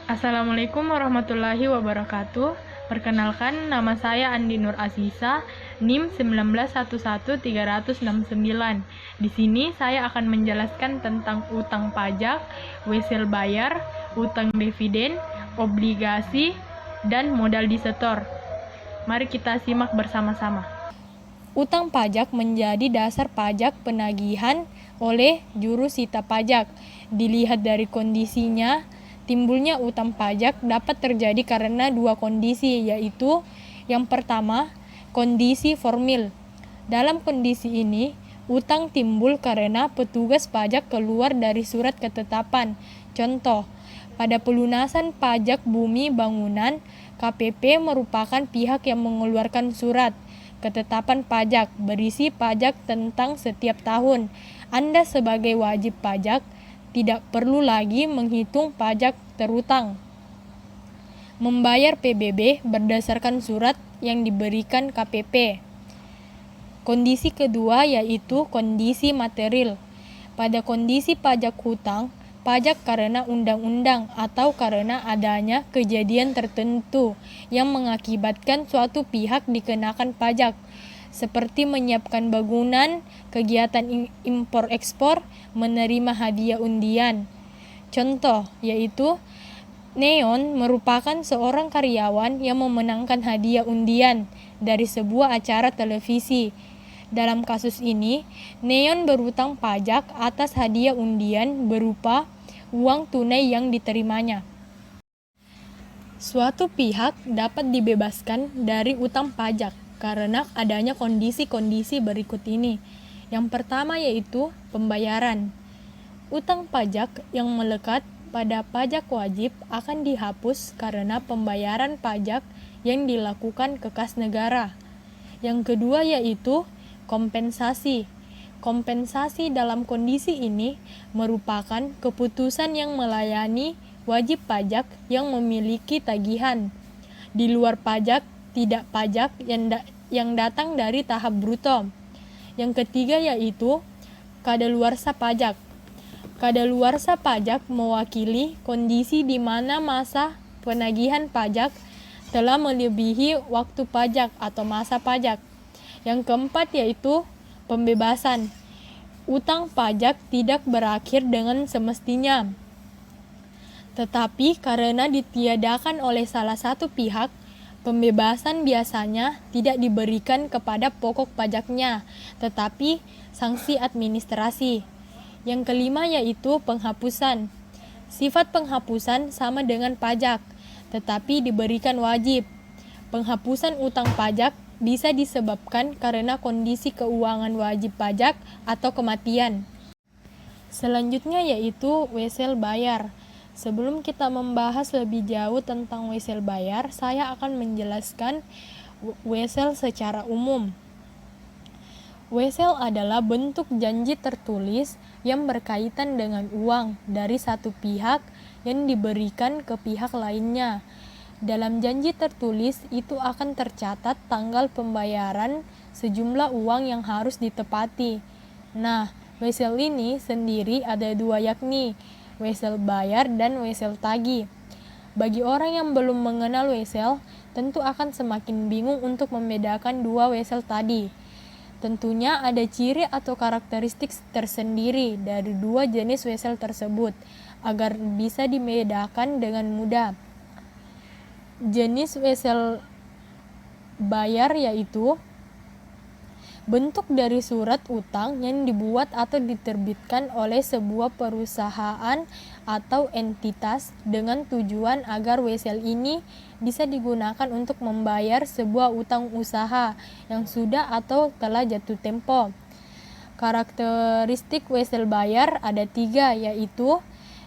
Assalamualaikum warahmatullahi wabarakatuh. Perkenalkan, nama saya Andi Nur Aziza, NIM 1911369. Di sini saya akan menjelaskan tentang utang pajak, wesel bayar, utang dividen, obligasi, dan modal disetor. Mari kita simak bersama-sama. Utang pajak menjadi dasar pajak penagihan oleh juru sita pajak. Dilihat dari kondisinya, timbulnya utang pajak dapat terjadi karena dua kondisi, yaitu yang pertama, kondisi formil. Dalam kondisi ini, utang timbul karena petugas pajak keluar dari surat ketetapan. Contoh, pada pelunasan pajak bumi bangunan, KPP merupakan pihak yang mengeluarkan surat ketetapan pajak berisi pajak tentang setiap tahun. Anda sebagai wajib pajak tidak perlu lagi menghitung pajak terutang. Membayar PBB berdasarkan surat yang diberikan KPP. Kondisi kedua yaitu kondisi material. Pada kondisi pajak hutang, pajak karena undang-undang atau karena adanya kejadian tertentu yang mengakibatkan suatu pihak dikenakan pajak, seperti menyiapkan bangunan, kegiatan impor-ekspor, menerima hadiah undian. Contoh yaitu Neon merupakan seorang karyawan yang memenangkan hadiah undian dari sebuah acara televisi. Dalam kasus ini, Neon berutang pajak atas hadiah undian berupa uang tunai yang diterimanya. Suatu pihak dapat dibebaskan dari utang pajak karena adanya kondisi-kondisi berikut ini. Yang pertama yaitu pembayaran. Utang pajak yang melekat pada pajak wajib akan dihapus karena pembayaran pajak yang dilakukan ke kas negara. Yang kedua yaitu kompensasi. Kompensasi dalam kondisi ini merupakan keputusan yang melayani wajib pajak yang memiliki tagihan di luar pajak tidak pajak yang datang dari tahap bruto. Yang ketiga yaitu kadaluarsa pajak. Kadaluarsa pajak mewakili kondisi di mana masa penagihan pajak telah melebihi waktu pajak atau masa pajak. Yang keempat yaitu pembebasan. Utang pajak tidak berakhir dengan semestinya, tetapi karena ditiadakan oleh salah satu pihak, pembebasan biasanya tidak diberikan kepada pokok pajaknya, tetapi sanksi administrasi. Yang kelima yaitu penghapusan. Sifat penghapusan sama dengan pajak, tetapi diberikan wajib. Penghapusan utang pajak bisa disebabkan karena kondisi keuangan wajib pajak atau kematian. Selanjutnya yaitu wesel bayar. Sebelum kita membahas lebih jauh tentang wesel bayar, saya akan menjelaskan wesel secara umum. Wesel adalah bentuk janji tertulis yang berkaitan dengan uang dari satu pihak yang diberikan ke pihak lainnya. Dalam janji tertulis itu akan tercatat tanggal pembayaran sejumlah uang yang harus ditepati. Nah, wesel ini sendiri ada dua, yakni wesel bayar dan wesel tagih. Bagi orang yang belum mengenal wesel, tentu akan semakin bingung untuk membedakan dua wesel tadi. Tentunya ada ciri atau karakteristik tersendiri dari dua jenis wesel tersebut agar bisa dibedakan dengan mudah. Jenis wesel bayar yaitu bentuk dari surat utang yang dibuat atau diterbitkan oleh sebuah perusahaan atau entitas dengan tujuan agar wesel ini bisa digunakan untuk membayar sebuah utang usaha yang sudah atau telah jatuh tempo. Karakteristik wesel bayar ada 3, yaitu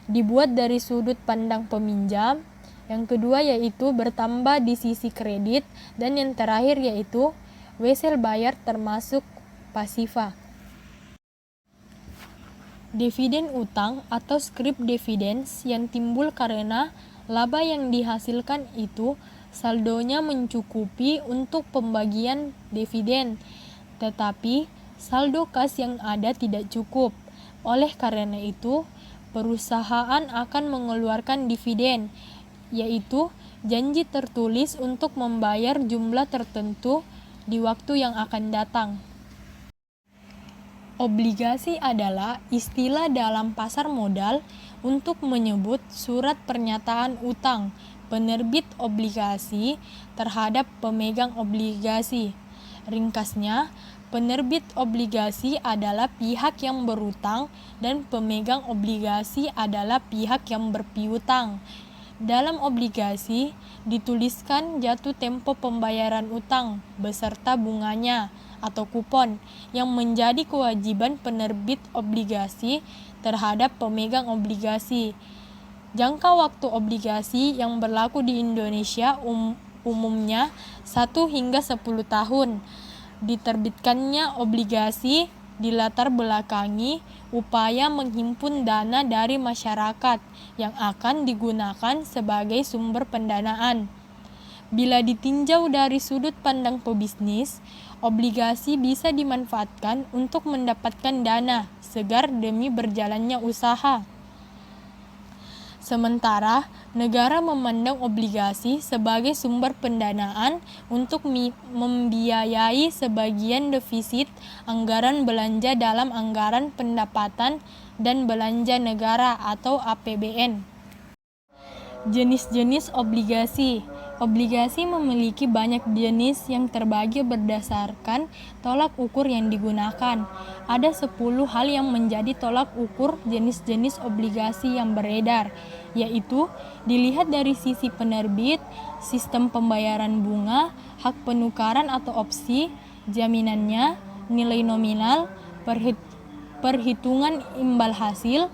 dibuat dari sudut pandang peminjam, yang kedua yaitu bertambah di sisi kredit, dan yang terakhir yaitu wesel bayar termasuk pasifa. Dividen utang atau scrip dividends yang timbul karena laba yang dihasilkan itu saldonya mencukupi untuk pembagian dividen, tetapi saldo kas yang ada tidak cukup. Oleh karena itu, perusahaan akan mengeluarkan dividen yaitu janji tertulis untuk membayar jumlah tertentu di waktu yang akan datang. Obligasi adalah istilah dalam pasar modal untuk menyebut surat pernyataan utang penerbit obligasi terhadap pemegang obligasi. Ringkasnya, penerbit obligasi adalah pihak yang berutang dan pemegang obligasi adalah pihak yang berpiutang. Dalam obligasi, dituliskan jatuh tempo pembayaran utang beserta bunganya atau kupon yang menjadi kewajiban penerbit obligasi terhadap pemegang obligasi. Jangka waktu obligasi yang berlaku di Indonesia umumnya 1 hingga 10 tahun. Diterbitkannya obligasi dilatar belakangi upaya menghimpun dana dari masyarakat yang akan digunakan sebagai sumber pendanaan. Bila ditinjau dari sudut pandang pebisnis, obligasi bisa dimanfaatkan untuk mendapatkan dana segar demi berjalannya usaha. Sementara, negara memandang obligasi sebagai sumber pendanaan untuk membiayai sebagian defisit anggaran belanja dalam anggaran pendapatan dan belanja negara atau APBN. Jenis-jenis obligasi. Obligasi memiliki banyak jenis yang terbagi berdasarkan tolak ukur yang digunakan. Ada 10 hal yang menjadi tolak ukur jenis-jenis obligasi yang beredar, yaitu dilihat dari sisi penerbit, sistem pembayaran bunga, hak penukaran atau opsi, jaminannya, nilai nominal, perhitungan imbal hasil,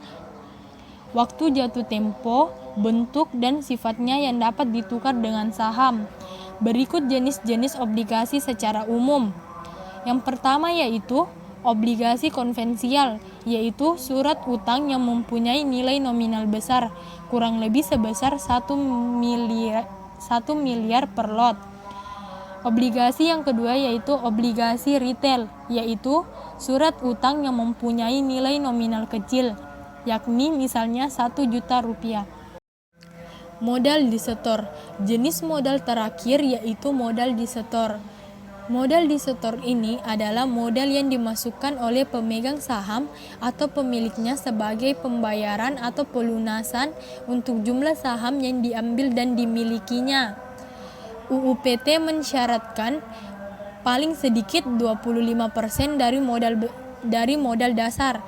waktu jatuh tempo, bentuk dan sifatnya yang dapat ditukar dengan saham. Berikut jenis-jenis obligasi secara umum. Yang pertama yaitu obligasi konvensial, yaitu surat utang yang mempunyai nilai nominal besar, kurang lebih sebesar 1 miliar per lot. Obligasi yang kedua yaitu obligasi retail, yaitu surat utang yang mempunyai nilai nominal kecil, yakni misalnya 1 juta rupiah. Modal disetor. Jenis modal terakhir yaitu modal disetor. Modal disetor ini adalah modal yang dimasukkan oleh pemegang saham atau pemiliknya sebagai pembayaran atau pelunasan untuk jumlah saham yang diambil dan dimilikinya. UU PT mensyaratkan paling sedikit 25% dari modal dasar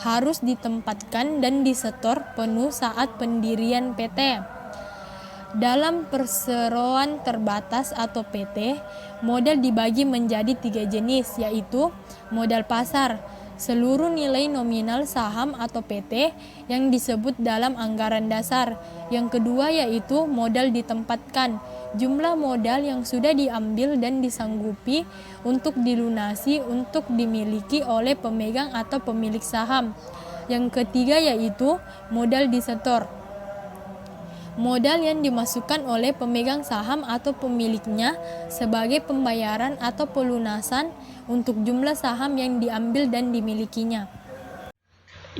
harus ditempatkan dan disetor penuh saat pendirian PT. Dalam perseroan terbatas atau PT, modal dibagi menjadi 3 jenis, yaitu modal pasar, seluruh nilai nominal saham atau PT yang disebut dalam anggaran dasar. Yang kedua yaitu modal ditempatkan, jumlah modal yang sudah diambil dan disanggupi untuk dilunasi untuk dimiliki oleh pemegang atau pemilik saham. Yang ketiga yaitu modal disetor, modal yang dimasukkan oleh pemegang saham atau pemiliknya sebagai pembayaran atau pelunasan untuk jumlah saham yang diambil dan dimilikinya.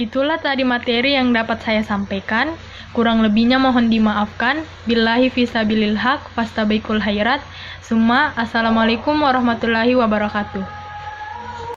Itulah tadi materi yang dapat saya sampaikan. Kurang lebihnya mohon dimaafkan. Billahi fisabilil haq, fastabiqul khairat. Assalamualaikum warahmatullahi wabarakatuh.